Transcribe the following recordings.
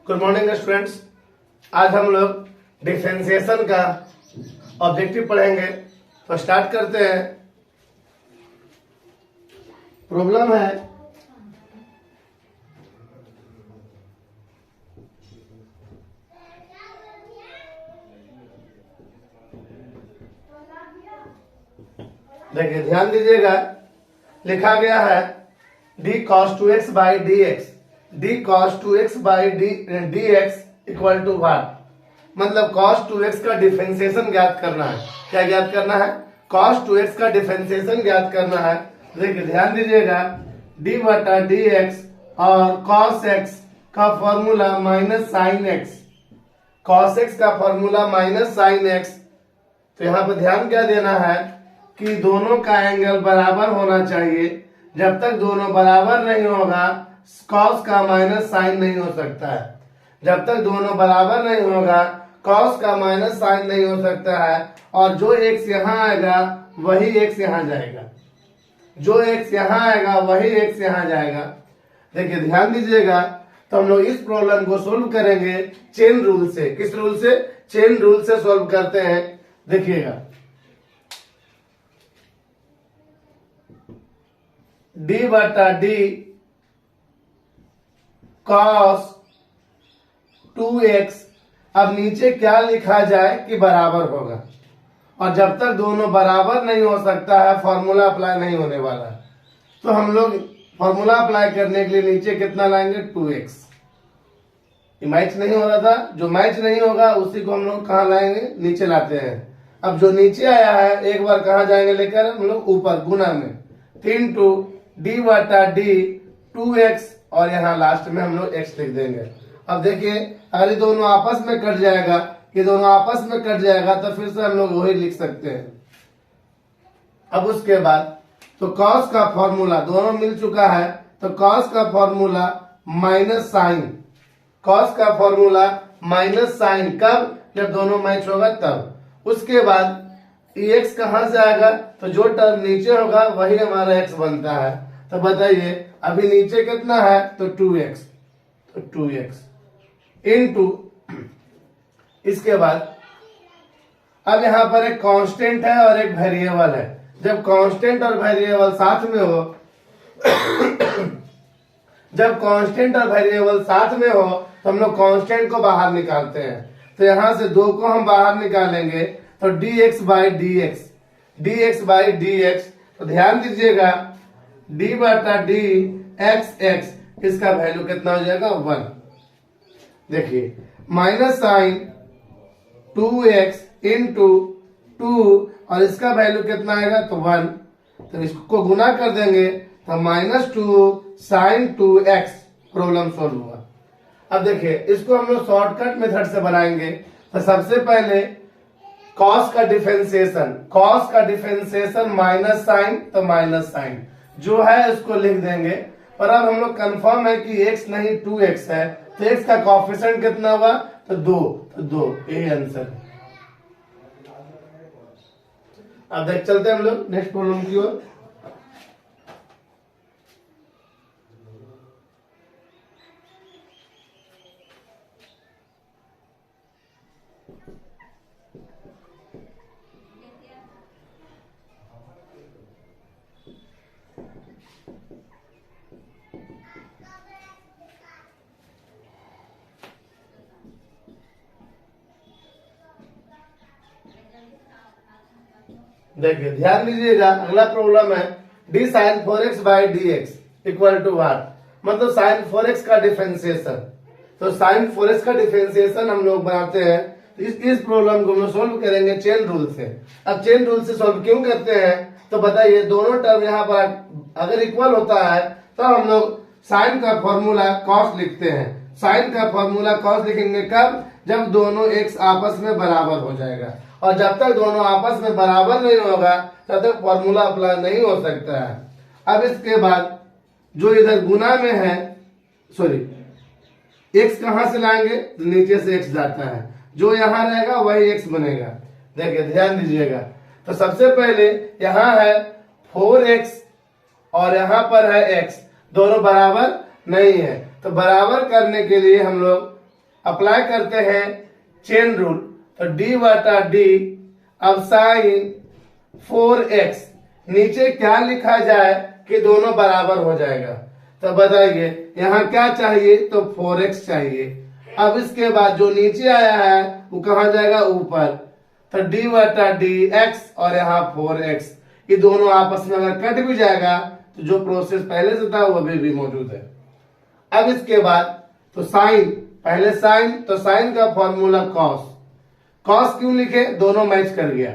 Good morning students. आज हम लोग डिफरेंशिएशन का ऑब्जेक्टिव पढ़ेंगे। तो स्टार्ट करते हैं। प्रॉब्लम है देखिए, ध्यान दीजिएगा। लिखा गया है d cos 2x by d x, d cos 2x by d x equal to what, मतलब cos 2x का डिफरेंशिएशन ज्ञात करना है। क्या ज्ञात करना है? cos 2x का डिफरेंशिएशन ज्ञात करना है। देखिए ध्यान दीजिएगा, d बटा डी एक्स और cos x का formula minus sine x, cos x का फॉर्मूला माइनस साइन एक्स। तो यहाँ पर ध्यान क्या देना है कि दोनों का एंगल बराबर होना चाहिए। जब तक दोनों बराबर नहीं होगा cos का माइनस साइन नहीं हो सकता है। जब तक दोनों बराबर नहीं होगा cos का माइनस साइन नहीं हो सकता है। और जो x यहाँ आएगा वही x यहाँ जाएगा, जो x यहाँ आएगा वही x यहाँ जाएगा। देखिए ध्यान दीजिएगा। तो हम लोग इस प्रॉब्लम को सोल्व करेंगे चेन रूल से। किस रूल से? चेन रूल से सोल्व करते हैं। देखिएगा, d बटा डी cos 2x, अब नीचे क्या लिखा जाए कि बराबर होगा। और जब तक दोनों बराबर नहीं हो सकता है फॉर्मूला अप्लाई नहीं होने वाला। तो हम लोग फॉर्मूला अप्लाई करने के लिए नीचे कितना लाएंगे? 2x। ये मैच नहीं हो रहा था, जो मैच नहीं होगा उसी को हम लोग कहाँ लाएंगे? नीचे लाते हैं। अब जो नीचे आया है एक बार कहाँ जाएंगे लेकर? हम लोग ऊपर गुना में 3 टू डी बटा डी 2x और यहाँ लास्ट में हम लोग x लिख देंगे। अब देखिए, अगर ये दोनों आपस में कट जाएगा, ये दोनों आपस में कट जाएगा तो फिर से हम लोग वही लिख सकते हैं। अब उसके बाद तो cos का फॉर्मूला दोनों मिल चुका है, तो cos का फॉर्मूला माइनस साइन, cos का फॉर्मूला माइनस साइन कब? जब दोनों मैच होगा तब। उसके बाद x कहां से आएगा? तो जो टर्म नीचे होगा वही हमारा x बनता है। तो बताइए अभी नीचे कितना है? तो 2x, तो 2x इनटू, इसके बाद अब यहाँ पर एक कांस्टेंट है और एक वेरिएबल है। जब कांस्टेंट और वेरिएबल साथ में हो जब कांस्टेंट और वेरिएबल साथ में हो तो हम लोग कांस्टेंट को बाहर निकालते हैं। तो यहाँ से 2 को हम बाहर निकालेंगे तो dx by dx, dx by dx। तो ध्यान दीजिएगा, d बटा डी x, इसका वैल्यू कितना हो जाएगा? 1। देखिए माइनस साइन 2x इंटू 2 और इसका वैल्यू कितना आएगा? तो 1। तो इसको गुना कर देंगे तो -2 साइन 2x। प्रॉब्लम सोल्व हुआ। अब देखिए इसको हम लोग शॉर्टकट मेथड से बनाएंगे। तो सबसे पहले cos का डिफरेंशिएशन, cos का डिफरेंशिएशन माइनस साइन, तो माइनस साइन जो है इसको लिख देंगे। पर अब हम लोग कंफर्म है कि x नहीं 2x है, तो x का कोएफिशिएंट कितना हुआ? तो 2, तो 2 यही आंसर। अब देख चलते हैं हम लोग नेक्स्ट प्रॉब्लम की ओर। देखिए ध्यान दीजिएगा, अगला प्रॉब्लम है d sin 4x by d x equal to what, मतलब sin 4x का डिफरेंशिएशन। तो sin 4x का डिफरेंशिएशन हम लोग बनाते हैं। इस प्रॉब्लम को हम लोग सोल्व करेंगे चेन रूल से। अब चेन रूल से सोल्व क्यों करते हैं? तो बताइए, दोनों टर्म यहाँ पर अगर इक्वल होता है तो हम लोग साइन का फॉर्मूला cos लिखते हैं। साइन का फॉर्मूला cos लिखेंगे कब? जब दोनों x आपस में बराबर हो जाएगा। और जब तक दोनों आपस में बराबर नहीं होगा तब तक फॉर्मूला अप्लाई नहीं हो सकता है। अब इसके बाद जो इधर गुना में है, सॉरी, x कहां से लाएंगे? तो नीचे से x जाता है, जो यहाँ रहेगा वही x बनेगा। देखिए ध्यान दीजिएगा। तो सबसे पहले यहाँ है 4x और यहाँ पर है x, दोनों बराबर नहीं है। तो बराबर करने के लिए हम लोग अप्लाई करते हैं चेन रूल, तो डी बटा डी, अब साइन 4x, नीचे क्या लिखा जाए कि दोनों बराबर हो जाएगा, तो बताइए यहाँ क्या चाहिए, तो 4x चाहिए। अब इसके बाद जो नीचे आया है वो कहाँ जाएगा, ऊपर, तो डी बटा डी एक्स और यहाँ 4x, ये दोनों आपस में अगर कट भी जाएगा तो जो प्रोसेस पहले से था वो अभी भी मौजूद है। अब इसके बाद तो साइन, पहले साइन, तो साइन का फॉर्मूला कॉस, कॉस क्यों लिखे, दोनों मैच कर गया,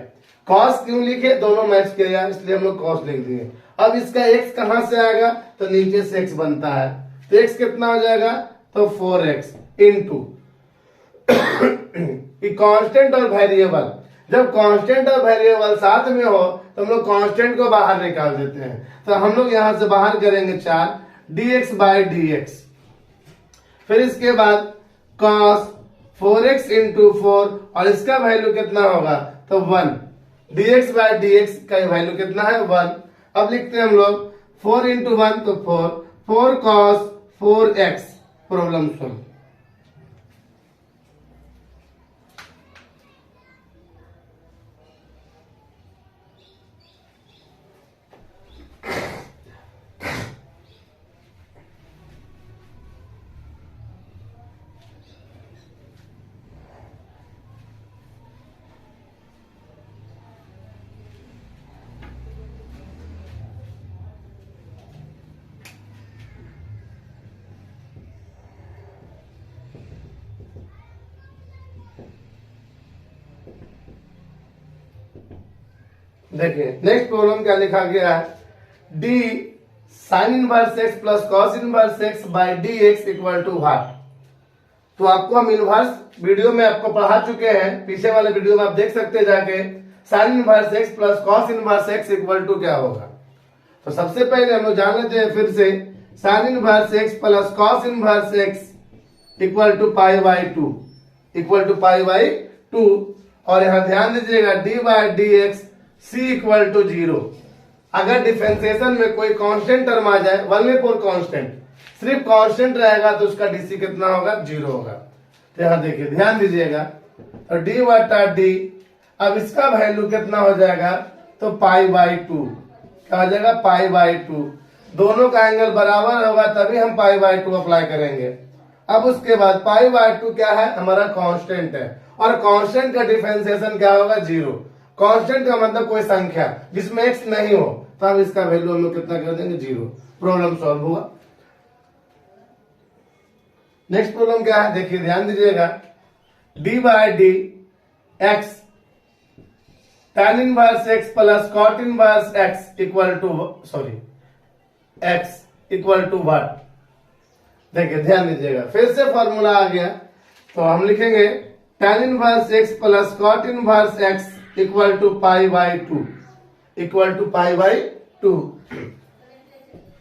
कॉस क्यों लिखे, दोनों मैच कर गया, इसलिए हम लोग कॉस लिख दिए। अब इसका x कहां से आएगा, तो नीचे से x बनता है, तो x कितना हो जाएगा, तो 4x इंटू कांस्टेंट और वेरिएबल, जब कांस्टेंट और वेरिएबल साथ में हो तो हम लोग कांस्टेंट को बाहर निकाल देते हैं, तो हम लोग यहां से बाहर करेंगे 4 dx बाई dx, फिर इसके बाद cos 4x इंटू 4 और इसका वैल्यू कितना होगा, तो 1, dx बाई dx का वैल्यू कितना है 1। अब लिखते हैं हम लोग 4 इंटू 1 तो 4 cos 4x, प्रॉब्लम सॉल्व। देखिए नेक्स्ट प्रॉब्लम क्या लिखा गया है, d sine inverse x plus cos inverse x by d x equal to what. तो आपको हम इनवर्स वीडियो में आपको पढ़ा चुके हैं, पीछे वाले वीडियो में आप देख सकते हैं जाके, sine inverse x plus cos inverse x equal to क्या होगा। तो सबसे पहले हम लोग जान लेते हैं फिर से, sine inverse x plus cos inverse x equal to pi by 2, equal to pi by 2, और यहां ध्यान दीजिएगा d by d x c equal to 0। अगर डिफरेंशिएशन में कोई कांस्टेंट टर्म आ जाए, वन में फोर कांस्टेंट, सिर्फ कांस्टेंट रहेगा तो उसका डीसी कितना होगा, 0 होगा। तो यहां देखिए ध्यान दीजिएगा, तो डी बटा डी, अब इसका वैल्यू कितना हो जाएगा, तो पाई बाई 2, क्या हो जाएगा, पाई बाई 2, दोनों का एंगल बराबर होगा तभी हम पाई बाई 2 अप्लाई करेंगे। अब उसके बाद पाई बाई 2 क्या है, हमारा कांस्टेंट है, और कांस्टेंट का डिफरेंशिएशन क्या होगा, 0। कांस्टेंट का मतलब कोई संख्या जिसमें x नहीं हो, तो अब इसका वैल्यू हम लोग कितना कर देंगे, 0। प्रॉब्लम सॉल्व हुआ। नेक्स्ट प्रॉब्लम क्या है, देखिए ध्यान दीजिएगा, d by d x tan inverse x plus cot inverse x equal to, sorry x equal to what. देखिए ध्यान दीजिएगा, फिर से फॉर्मूला आ गया, तो हम लिखेंगे tan inverse x plus cot inverse x equal to pi by 2, equal to pi by 2।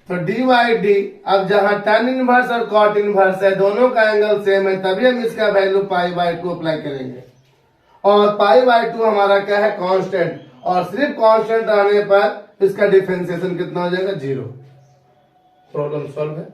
तो डी बाई डी, अब जहां tan इनवर्स और cot इनवर्स है, दोनों का एंगल सेम है, तभी हम इसका वैल्यू पाई बाई 2 अप्लाई करेंगे। और पाई बाई 2 हमारा क्या है, कांस्टेंट, और सिर्फ कांस्टेंट रहने पर इसका डिफरेंशिएशन कितना हो जाएगा, 0। प्रॉब्लम सॉल्व है।